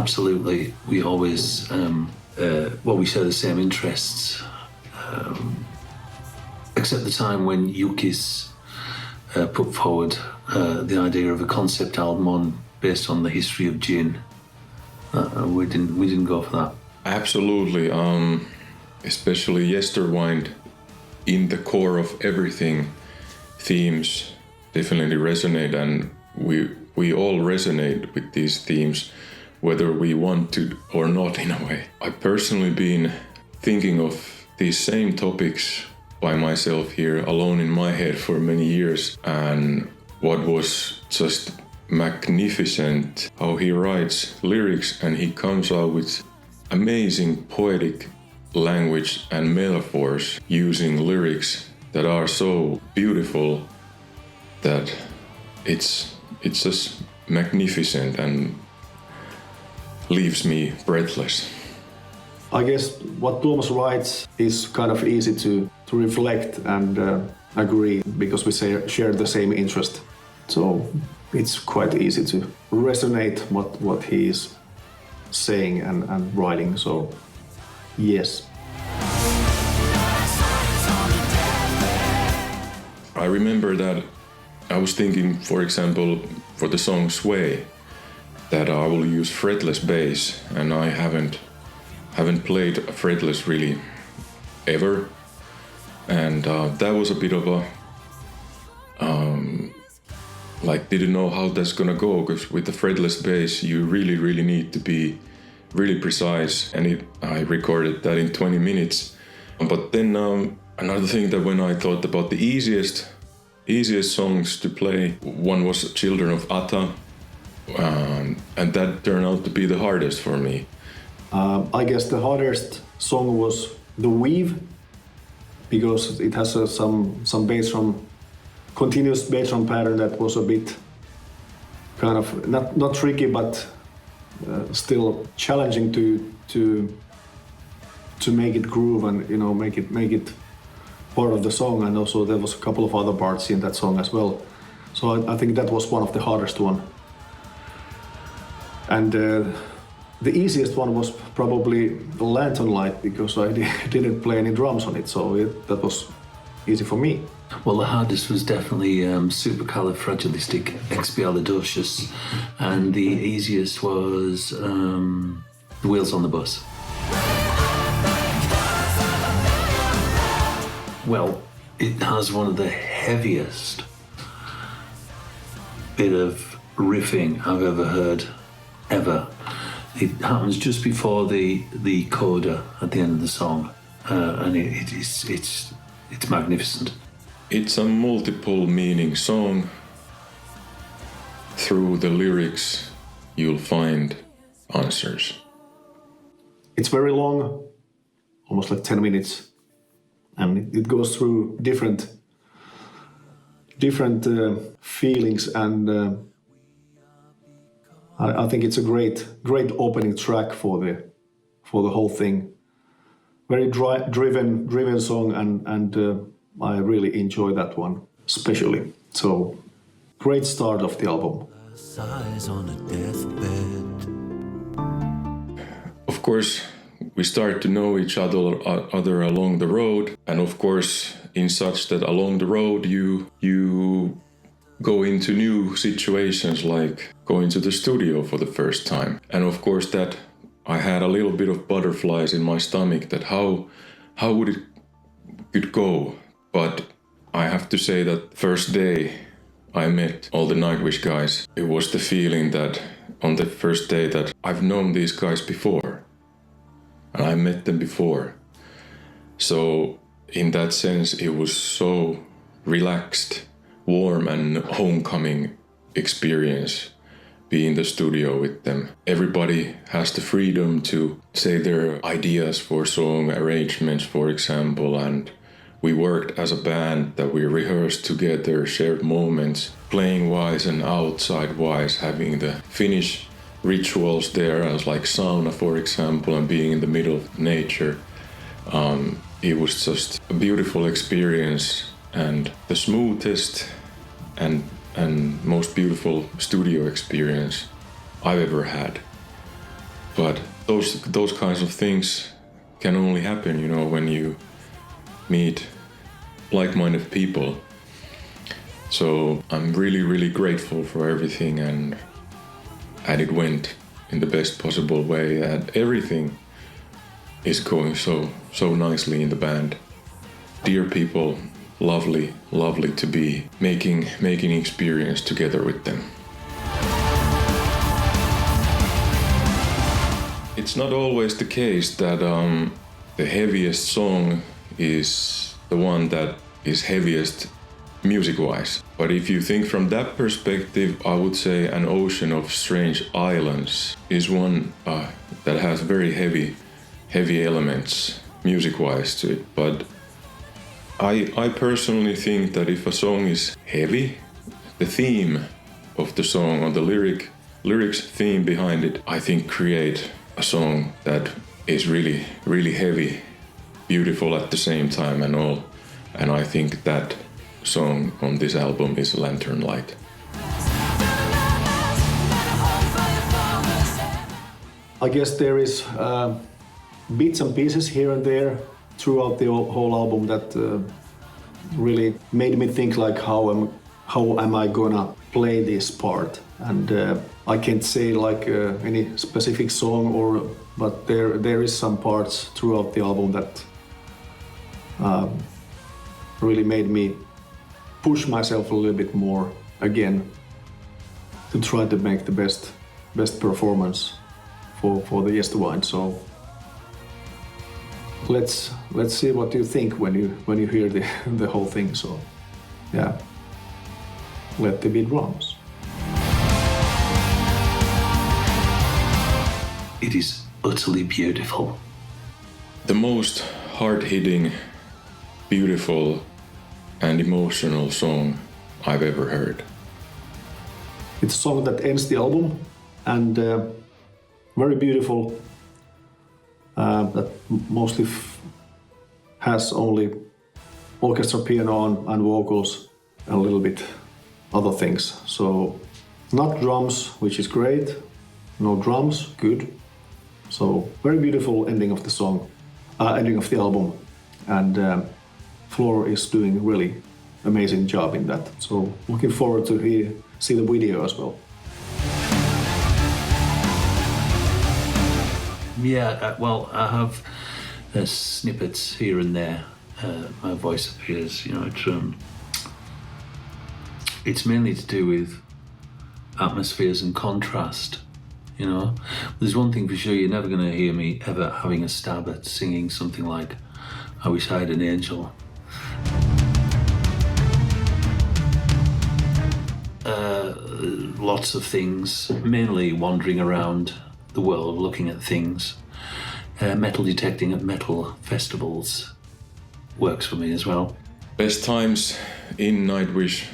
Absolutely. We always, we share the same interests. Except the time when Yukis put forward the idea of a concept album based on the history of gin. We didn't go for that. Absolutely. Especially Yesterwind, in the core of everything, themes definitely resonate, and we all resonate with these themes, whether we want to or not, in a way. I've personally been thinking of these same topics by myself here, alone in my head, for many years, and what was just magnificent, how he writes lyrics and he comes out with amazing poetic language and metaphors using lyrics that are so beautiful that it's just magnificent and leaves me breathless. I guess what Tuomas writes is kind of easy to reflect and agree, because we share the same interest. So it's quite easy to resonate what he is saying and writing. So yes. I remember that I was thinking, for example, for the song Sway, that I will use fretless bass, and I haven't played fretless really ever, and that was a bit of a didn't know how that's gonna go, because with the fretless bass you really need to be really precise, and I recorded that in 20 minutes. But then another thing, that when I thought about the easiest songs to play, one was Children of Ata, and that turned out to be the hardest for me. I guess the hardest song was The Weave, because it has some bass drum, continuous bass drum pattern that was a bit kind of not tricky, but still challenging to make it groove and make it part of the song. And also there was a couple of other parts in that song as well. So I think that was one of the hardest one. And the easiest one was probably the Lantern Light, because I didn't play any drums on it, so that was easy for me. Well, the hardest was definitely Supercalifragilisticexpialidocious, and the easiest was The Wheels on the Bus. Well, it has one of the heaviest bit of riffing I've ever heard, ever. It happens just before the coda at the end of the song, and it's magnificent. It's a multiple meaning song. Through the lyrics, you'll find answers. It's very long, almost like 10 minutes, and it goes through different feelings, and I think it's a great opening track for the whole thing. Very driven song, and I really enjoy that one especially. So great start of the album. Of course, we start to know each other along the road, and of course, in such that along the road you go into new situations, like going to the studio for the first time. And of course, that I had a little bit of butterflies in my stomach, that how would it could go. But I have to say that first day I met all the Nightwish guys, it was the feeling that on the first day that I've known these guys before, and I met them before. So in that sense, it was so relaxed, warm and homecoming experience, be in the studio with them. Everybody has the freedom to say their ideas for song arrangements, for example, and we worked as a band, that we rehearsed together, shared moments, playing wise and outside wise, having the Finnish rituals there, as like sauna, for example, and being in the middle of nature. It was just a beautiful experience, and the smoothest and most beautiful studio experience I've ever had. But those kinds of things can only happen, you know, when you meet like-minded people. So I'm really, really grateful for everything, and it went in the best possible way, and everything is going so nicely in the band. Dear people, lovely to be making experience together with them. It's not always the case that the heaviest song is the one that is heaviest music-wise. But if you think from that perspective, I would say An Ocean of Strange Islands is one that has very heavy elements music-wise to it. But I personally think that if a song is heavy, the theme of the song or the lyrics theme behind it, I think create a song that is really, really heavy, beautiful at the same time and all. And I think that song on this album is Lantern Light. I guess there is bits and pieces here and there throughout the whole album that really made me think like how am I gonna play this part, and I can't say like any specific song but there is some parts throughout the album that really made me push myself a little bit more again to try to make the best performance for the Yesterwind. So let's see what you think when you hear the whole thing. So yeah, let there be drums. It is utterly beautiful. The most hard-hitting, beautiful and emotional song I've ever heard. It's a song that ends the album, and very beautiful, that mostly has only orchestra, piano and vocals and a little bit other things. So not drums, which is great, no drums, good. So very beautiful ending of the song, ending of the album, and Floor is doing really amazing job in that. So looking forward to see the video as well. Yeah, well, I have snippets here and there. My voice appears, you know. It's mainly to do with atmospheres and contrast, you know. There's one thing for sure, you're never going to hear me ever having a stab at singing something like I Wish I Had an Angel. Lots of things, mainly wandering around the world looking at things. Metal detecting at metal festivals works for me as well. Best times in Nightwish,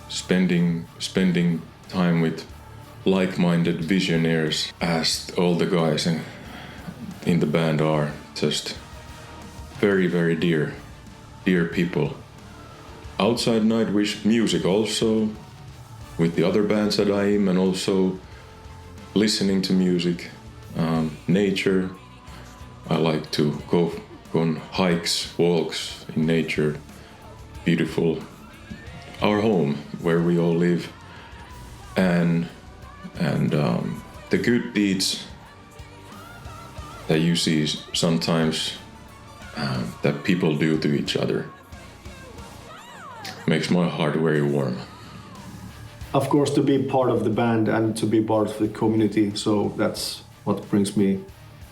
spending time with like-minded visionaries, as all the guys in the band are, just very, very dear people. Outside Nightwish, music also, with the other bands that I am, and also listening to music, nature. I like to go on hikes, walks in nature, beautiful. Our home, where we all live, and the good deeds that you see sometimes that people do to each other makes my heart very warm. Of course, to be part of the band and to be part of the community, so that's what brings me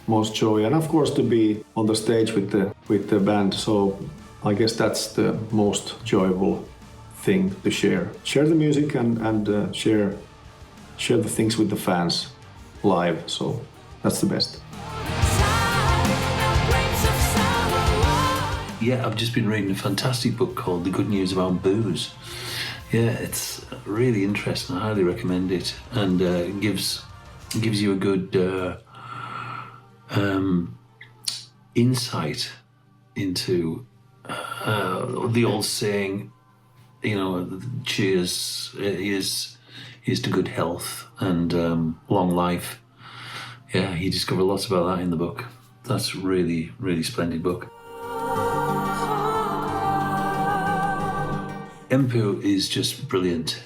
most joy. And of course, to be on the stage with the band, so I guess that's the most joyful thing to share. Share the music and share the things with the fans live. So that's the best. Yeah, I've just been reading a fantastic book called The Good News About Booze. Yeah, it's really interesting. I highly recommend it, and it gives you a good insight into the old saying, you know, cheers is to good health and long life. Yeah, you discover lots about that in the book. That's really, really splendid book. Empu is just brilliant.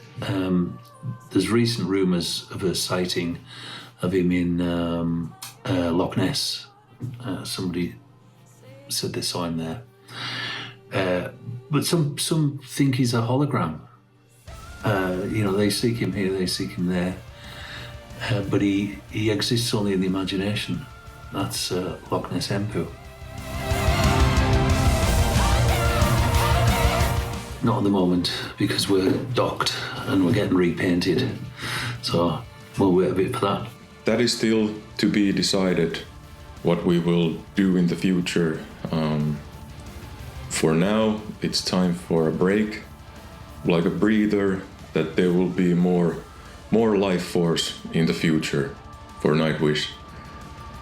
There's recent rumours of a sighting of him in Loch Ness. Somebody said they saw him there. But some think he's a hologram. They seek him here, they seek him there. But he exists only in the imagination. That's Loch Ness Empu. Not at the moment, because we're docked and we're getting repainted. So we'll wait a bit for that. That is still to be decided, what we will do in the future. For now, it's time for a break, like a breather, that there will be more life force in the future for Nightwish.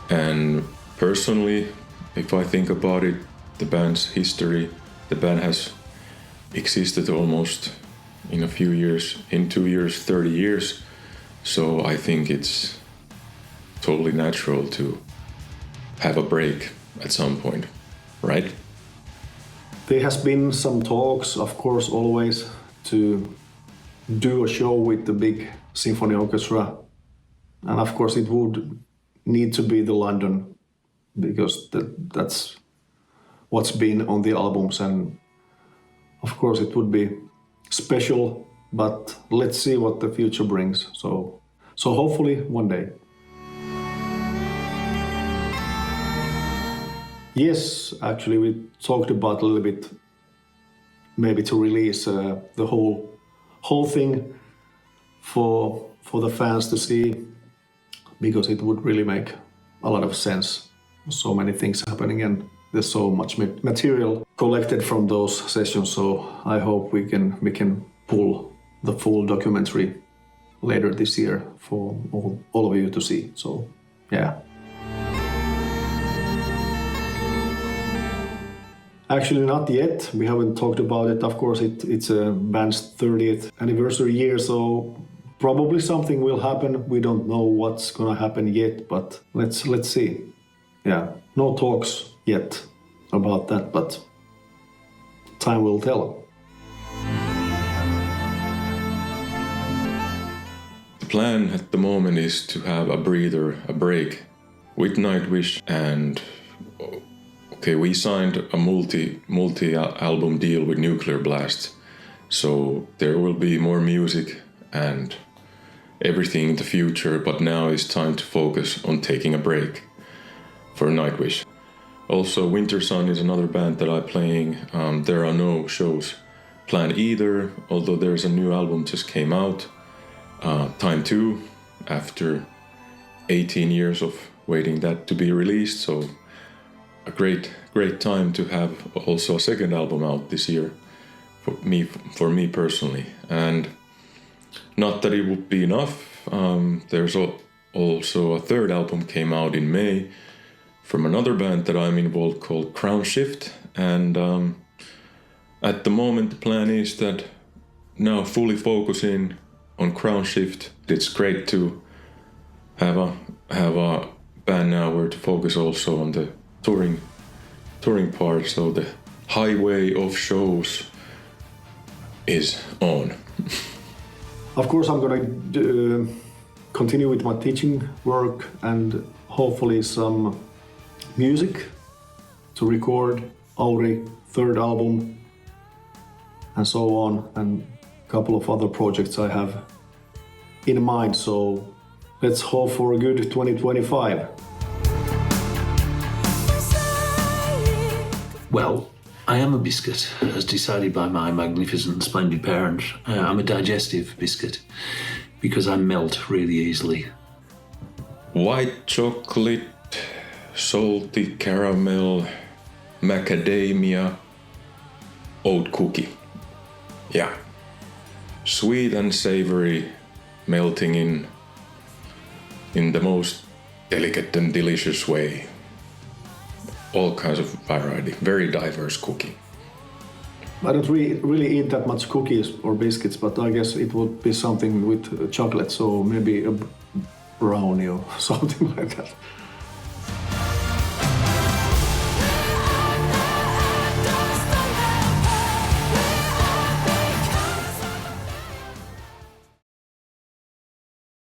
And personally, if I think about it, the band's history, the band has existed almost in a few years, in 2 years, 30 years. So I think it's totally natural to have a break at some point, right? There has been some talks, of course, always to do a show with the big symphony orchestra. And of course it would need to be the London, because that's what's been on the albums, and of course it would be special, but let's see what the future brings. So hopefully one day. Yes, actually we talked about a little bit, maybe to release the whole thing for the fans to see, because it would really make a lot of sense. So many things happening, and there's so much material collected from those sessions. So I hope we can pull the full documentary later this year for all of you to see. So yeah. Actually, not yet. We haven't talked about it. Of course, it's a band's 30th anniversary year, so probably something will happen. We don't know what's gonna happen yet, but let's see. Yeah, no talks yet about that, but time will tell. The plan at the moment is to have a breather, a break with Nightwish, and okay, we signed a multi-album deal with Nuclear Blast, so there will be more music and everything in the future, but now it's time to focus on taking a break for Nightwish. Also, Winter Sun is another band that I'm playing. There are no shows planned either, although there's a new album just came out, Time 2, after 18 years of waiting that to be released, so a great time to have also a second album out this year for me personally. And not that it would be enough, there's also a third album came out in May from another band that I'm involved called Crown Shift, and at the moment the plan is that now fully focusing on Crown Shift. It's great to have a band now where to focus also on the touring part, so the highway of shows is on. Of course, I'm gonna continue with my teaching work and hopefully some music to record Auri third album and so on, and a couple of other projects I have in mind. So let's hope for a good 2025. Well, I am a biscuit, as decided by my magnificent, splendid parent. I'm a digestive biscuit, because I melt really easily. White chocolate, salty caramel, macadamia, oat cookie. Yeah. Sweet and savory, melting in the most delicate and delicious way. All kinds of variety, very diverse cookie. I don't really eat that much cookies or biscuits, but I guess it would be something with chocolate, so maybe a brownie or something like that.